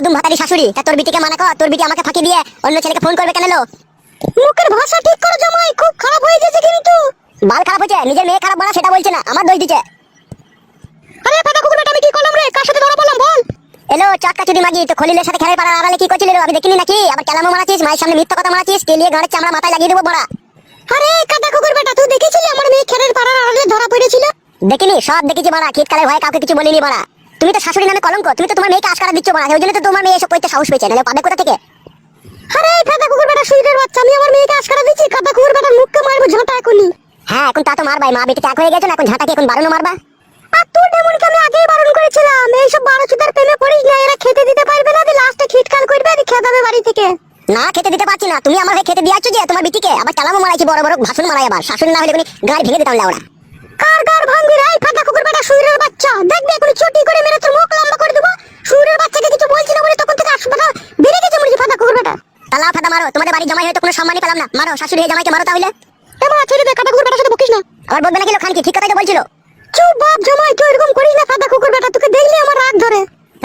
গুদুম ভাতারি শাশুড়ি, তা তোর বিটিকে মানা কর, তোর বিটি আমাকে ফাঁকি দিয়ে অন্য ছেলেকে ফোন করবে কেন লো? মুখের ভাষা ঠিক করো জামাই, খুব খারাপ হয়ে গেছে কিন্তু। বাল খারাপ হয়েছে, নিজের মেয়ে খারাপ বলা সেটা বলছে না, আমার দোষ দিচ্ছে। আরে ফাটা কুকুর বেটা, আমি কি করলাম রে? কার সাথে ধরা পড়লাম বল? এলো চাকা চুদি মাগি, তো খলিলের সাথে খেলার পাড়া আড়ালে কি করছিলি রে? আমি দেখিনি নাকি? আবার কেলামো মারাছিস, মায়ের সামনে মিথ্যা কথা মারাছিস, কেলিয়ে গাড়ের চামড়া মাথায় লাগিয়ে দেবো বড়া। আরে কাদা কুকুর বেটা, তুই দেখেছিলি আমার মেয়ে খেলের পাড়ার আড়ালে ধরা পড়েছিল? দেখিনি, সব দেখেছি বড়া, শীতকালে ভয়ে কাউকে কিছু বলিনি বড়া। তুমি তো শাশুড়ি নামে কলঙ্ক, তুমি তো তোমার মেয়েকে আশকারা দিচ্ছ বড়া, ওই জন্য তো তোমার মেয়ে এসব করতে সাহস পেয়েছে, নাহলে পাবে কোথা থেকে? আরে কাদা কুকুর বেটা, সুইরের বাচ্চা, আমি আমার মেয়েকে আশকারা দিচ্ছি? কাদা কুকুর বেটার মুখকে মারবো ঝাঁটা এখনই। হ্যাঁ এখন তা তো মারবাই, মা বেটিতে এক হয়ে গেছে না, এখন ঝাঁটাকে এখন বারণও মারবা। আর তোর ডেমনকে আমি আগেই বারণ করেছিলাম, এইসব বারো চুদার প্রেমে পড়িস না, এরা খেতে দিতে পারবে না, লাস্টে খিটকাল করবে, খেতে হবে বাড়ি থেকে। না খেতে দিতে পারছি না, তুমি আমার হয়ে খেতে দিয়াচ্ছ যে তোমার বিটিকে, আবার চালামো মারাইছি, বড় বড় ভাষণ মারাই, আবার শাশুড়ি না হলে গাড়ি ভেঙে দিতাম লাউড়া। কার গার ভাঙবি রে ফাটা কুকুর বেটা, সুইরের বাচ্চা? দেখবে এখন চটি করে মেরে তোর মুখ লম্বা করে দেবো। সুইরের বাচ্চাকে কিছু বলছি না বলে তখন থেকে আসবাটা বেড়ে গেছে মরে ফাটা কুকুর বেটা। তালা ফাটা মারো, তোমাদের বাড়ি জামাই হয়তো কোনো সম্মানই পেলাম না, মারো শাশুড়ি জামাইকে মারো তাহলে। এমন ছেড়ে দে, কাটা কুকুর বেটার সাথে বকিস না। আবার বলবে না গেল খান কি, ঠিক কথাই তো বলছিল। চুপ বাপ জামাই, তুই এরকম করিস না ফাটা কুকুর বেটা, তোকে দেখলে আমার রাগ ধরে।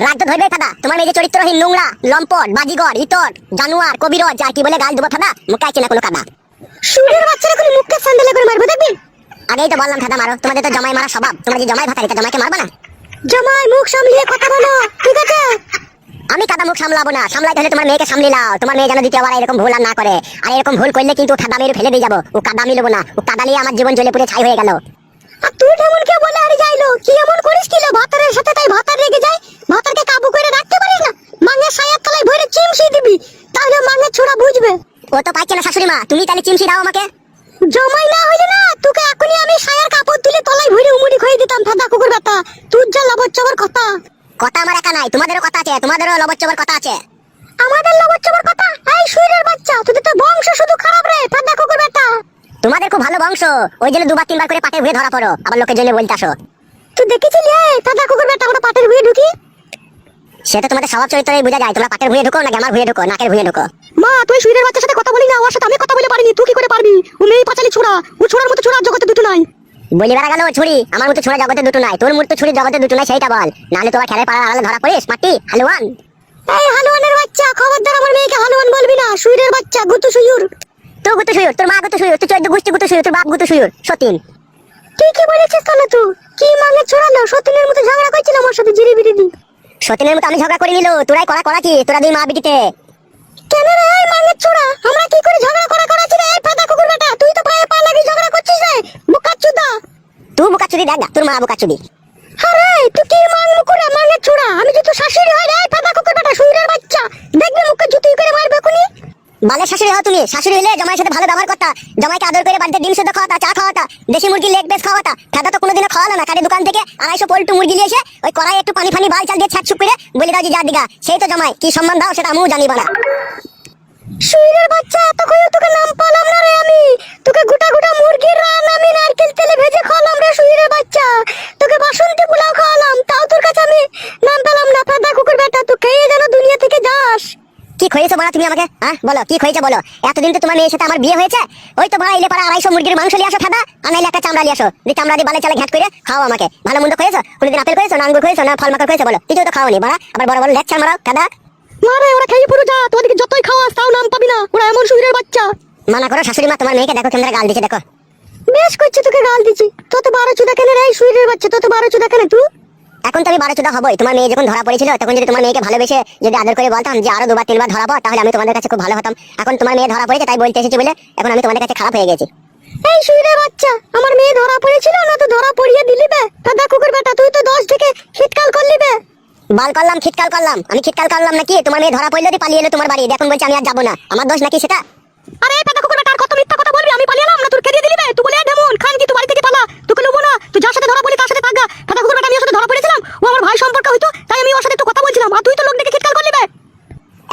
রাগ তো ধরবে ফাদা, তোমার মেয়ে যে চরিত্রহীন, নোংরা, লম্পট, বাজিগর, ইতর, জানুয়ার, কবিরজ, আর কি বলে গাল দেবো ফাদা, মুখে আছে না কোনো কাদা। সুরের বাচ্চারা করে মুখকে স্যান্ডেলে করে মারবে দেখবি। আগেই তো বললাম ফাদা মারো, তোমাদের তো জামাই মারা স্বভাব, তোমরা যে জামাই ভাতারি, তা জামাইকে মারবা না? জামাই মুখ সামলিয়ে কথা বলো, ঠিক আছে? আমি কাদা মুখ সামলাবো না, সামলাইতে হলে তোমার মেয়েকে সামলি লাও, তোমার মেয়ে যেন দ্বিতীয়বার এরকম ভুল আর না করে। আর এরকম ভুল করলে কিন্তু কাদা মেরে ফেলে দিয়ে যাবো, ও কাদা আমি নেবো না, ও কাদা নিয়ে আমার জীবন জ্বলে পুড়ে ছাই হয়ে গেল। আর তুই এমন কে বলে আর যাইলো, কি এমন করিস কিলো ভাতারের সাথে, তাই ভাতার রেগে যায়? ভাতারকে কাবু করে রাখতে পারিস না? মাঙ্গের সায়ার তলায় ভরে চিমসি দিবি, তাহলে মাঙ্গের ছোড়া বুঝবে। ও তো পাইছে না শাশুড়ি মা, তুমি তাহলে চিমসি দাও আমাকে। জমাই না হইলে না, তোকে এখনই আমি সায়ার কাপড় তুলে তলায় ভরে উমুড়ি খইয়ে দিতাম ফাদা কুকুর বেটা। তুই যা লবচ্চবর কথা। কথা আমার একা নাই, তোমাদেরও কথা আছে, তোমাদেরও লবচ্চবর কথা আছে। আমাদের লবচ্চবর কথা? এই সুইরের বাচ্চা, তোদের তো বংশ শুধু খারাপ রে ফাদা কুকুর বেটা। তোমাদের খুব ভালো বংশ, ওই জন্য দুবার তিনবার করে পাটে ভুয়ে ধরা পড়ো, আবার লোকের জন্য বলতে আসো। তুই দেখেছিলি এই ফাদা কুকুর বেটা আমরা পাটের ভুয়ে ঢুকি? সেটা তোমাদের স্বভাব চরিত্রেই বোঝা যায়, তোমরা পাটের ভুয়ে ঢুকো নাকি আমার ভুয়ে ঢুকো, নাকের ভুয়ে ঢুকো। মা তুই সুইরের বাচ্চার সাথে কথা বলি না, ওর সাথে আমি কথা বলে পারিনি, তুই কি করে পারবি? ও মেয়ে পাঁচালি ছোড়া, ও ছোড়ার মতো ছোড়া জগতে দুটো নাই। বলি বেড়া গেল ছুরি, আমার মতো ছোড়া জগতে দুটো নাই, তোর মতো ছুরি জগতে দুটো নাই, সেইটা বল, নাহলে তোমার খেলার পাড়ার আড়ালে ধরা পড়িস মাটি হালুয়ান। এই হালুয়ানের বাচ্চা, খবরদার আমার মেয়েকে হালুয়ান বলবি না, সুইরের বাচ্চা গুতু সুয়ুর। তুই গুতু সুয়ুর, তোর মা গুতু সুয়ুর, তুই 14 গোষ্ঠী গুতু সুয়ুর, তোর বাপ গুতু সুয়ুর, সতীন। তুই কি বলেছিস তাহলে? তুই কি মাঙ্গে ছড়ালো, সতীনের মতো ঝগড়া করছিল আমার সাথে জিরি বিরি দি। সতীনের মতো আমি ঝগড়া করে নিল, তোরাই করা কি, তোরা দুই মা বিটিতে। কেন রে এই মাঙ্গে ছোড়া, আমরা কি করে ঝগড়া করাছি রে? এই ফাদা কুকুর বেটা, তুই তো পায়ে পা লাগিয়ে ঝগড়া করছিস রে বোকাচুদা। তুই বোকাচুদি দেখ না, তোর মা বোকাচুদি। আরে তুই কি মাং মুকুরে মাঙ্গে ছোড়া, আমি যদি শাশুড়ি হয় রে ফাদা কুকুর বেটা সুইরের বাচ্চা, দেখবি মুখে জুতি করে মারবে কোনি। বালের শাশুড়ি হও তুমি, শাশুড়ি হলে জামাইয়ের সাথে ভালো ব্যবহার করতা, জামাইকে আদর করে বাড়িতে ডিম সেদ্ধ খাওয়াতা, চা খাওয়াতা, দেশি মুরগি লেগ বেস খাওয়াতা, ফাদা তো কোনোদিনও খাওয়ালো না, কাটে দোকান থেকে 250 পোল্টু মুরগি নিয়ে এসে ওই কড়াই একটু পানি ফানি বাল চাল দিয়ে ছ্যাঁক করে বলে দাও যে যা দিগা, সেই তো জামাই, কি সম্মান দাও সেটা আমিও জানি বাড়া। সুইরের বাচ্চা, এত কইও তোকে নাম পালাম না রে আমি, তোকে গোটা গোটা মুরগির রান আমি নারকেল তেলে ভেজে খাওয়ালাম রে সুইরের বাচ্চা, তোকে বাসন্তী পোলাও খাওয়ালাম, তাও তোর কাছে আমি নাম পেলাম না ফাদা কুকুর বেটা, তুই খেয়ে যেন দুনিয়া থেকে যাস। কি খয়েছো বলা তুমি আমাকে, হ্যাঁ বলো কি খয়েছো বলো? এতদিন তো তোমার মেয়ের সাথে আমার বিয়ে হয়েছে, ওই তো ভাড়া এলে পাড়া 250 মুরগির মাংস নিয়ে আসো ফাদা, আর নাইলে একটা চামড়া নিয়ে আসো, যে চামড়া দিয়ে বালে চালে ঘাট করে খাও আমাকে। ভালো মন্দ খয়েছো? কোনোদিন আপেল খয়েছো না আঙ্গুর খয়েছো না ফল মাকড় খয়েছো বলো? কিছু তো খাওনি বাড়া, আবার বড় বড় লেকচার মারাও ফাদা। মারে ওরা খেয়ে পুরো যা, তোদেরকে যতই খাওয়াস তাও নাম পাবি না, ওরা এমন সুইরের বাচ্চা। মানা করো শাশুড়ি মা, তোমার মেয়েকে দেখো কেমন গাল দিচ্ছে দেখো। বেশ করছে, তোকে গাল দিচ্ছি, তত 12 চুদা কেন রে সুইরের বাচ্চা, তত 12 চুদা কেন তুই? এখন তো আমি 12 চুদা হবই, তোমার মেয়ে যখন ধরা পড়েছিল তখন যদি তোমার মেয়েকে ভালোবেসে যদি আদর করে বলতাম যে আরো 2বার 3বার ধরাবো, তাহলে আমি তোমাদের কাছে খুব ভালো হতাম। এখন তোমার মেয়ে ধরা পড়েছে তাই বলতে এসেছি বলে এখন আমি তোমাদের কাছে খারাপ হয়ে গেছি। এই সুইরের বাচ্চা, আমার মেয়ে ধরা পড়েছিল না তো ধরা পড়িয়ে দিলি বে ফাদা কুকুর বেটা, তুই তো 10 থেকে শীতকাল করলি বে। বাল করলাম শীতকাল করলাম, আমি শীতকাল করলাম নাকি? তোমার মেয়ে ধরা পড়লো দিয়ে পালিয়ে এলো তোমার বাড়ি, এখন বলছে আমি আর যাবো না, আমার দোষ নাকি সেটা? আরে ফাদা কুকুর বেটা, আর কত মিথ্যা কথা বলবি? আমি পালিয়েলাম না, তোর খেদিয়ে দিলি বে, তুই বলে ডেমন খান কি তুই বাড়ি থেকে পালা, তোকে নেবো না, তুই যার সাথে ধরা পড়লি তার সাথে থাকগা। ফাদা কুকুর বেটা, আমি ওর সাথে ধরা পড়েছিলাম, ও আমার ভাই সম্পর্ক হইতো, তাই আমি ওর সাথে একটু কথা বলছিলাম, আর তুই তো লোক দেখে শীতকাল করলি বে।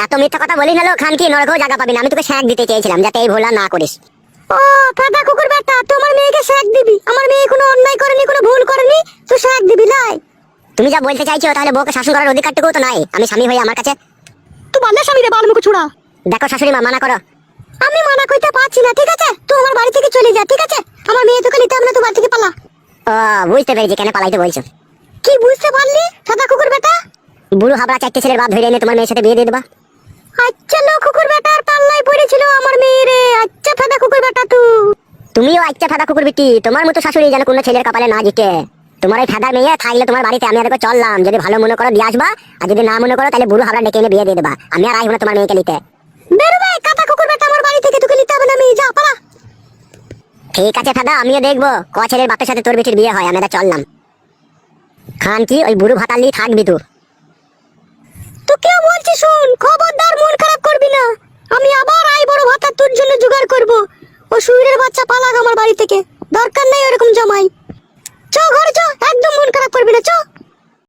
এত মিথ্যা কথা বলি না লো খান কি, নরকেও জায়গা পাবি না, আমি তোকে শ্যাক দিতে চেয়েছিলাম যাতে এই ভুল না করিস। ও ফাদা কুকুর বেটা, তোমার মেয়েকে শ্যাক দিবি? আমার মেয়ে কোনো অন্যায় করেনি, কোনো ভুল করেনি, তুই শ্যাক দিবি লাই? তুমি যা বলতে চাইছো তাহলে বউকে শাসন করার অধিকারটুকু তো নাই আমি স্বামী হয়ে আমার কাছে? তুই বালের স্বামী রে, বাল মুখ ছোড়া। দেখো শাশুড়ি মা, মানা করো। আমি মানা কইতে পারছি না, ঠিক আছে? তুই আমার বাড়ি থেকে চলে যা, ঠিক আছে? আমার মেয়ে তোকে নিতে হবে না, তুই বাড়ি থেকে পালা। ও বুঝতে পেরেছি কেন পালাইতে বলছো। কি বুঝতে পারলি ফাদা কুকুর বেটা? বুড়ো হাবড়া চারটে ছেলের বাপ ধরে এনে তোমার মেয়ের সাথে বিয়ে দিয়ে দেবা। আচ্ছা লো কুকুর বেটার পাল্লাই পড়েছিল আমার মেয়ে রে। আচ্ছা ফাদা কুকুর বেটা তুমিও আচ্ছা ফাদা কুকুর বিটি, তোমার মতো শাশুড়ি যেন কোনো ছেলের কপালে না জিতে। তোমার এই ফাদার মেয়ে থাকলে তোমার বাড়িতে আমি আর একবার চললাম, যদি ভালো মনে করো দিয়ে আসবা, আর যদি না মনে করো তাহলে বুড়ো হাবড়া ডেকে এনে বিয়ে দিয়ে দেবা। আমি আর আসবো না তোমার মেয়েকে নিতে। বেরোবে কাটা কুকুর বেটা, আমার বাড়ি থেকে তোকে নিতে হবে না, মেয়ে যা পালা। ঠিক আছে ফাদা, আমিও দেখবো ক ছেলের বাপের সাথে তোর বেটির বিয়ে হয়। আমি চললাম। খান কি ওই বুড়ো ভাতালি থাকবি তুই? তো কেউ বলছি শুন, খবরদার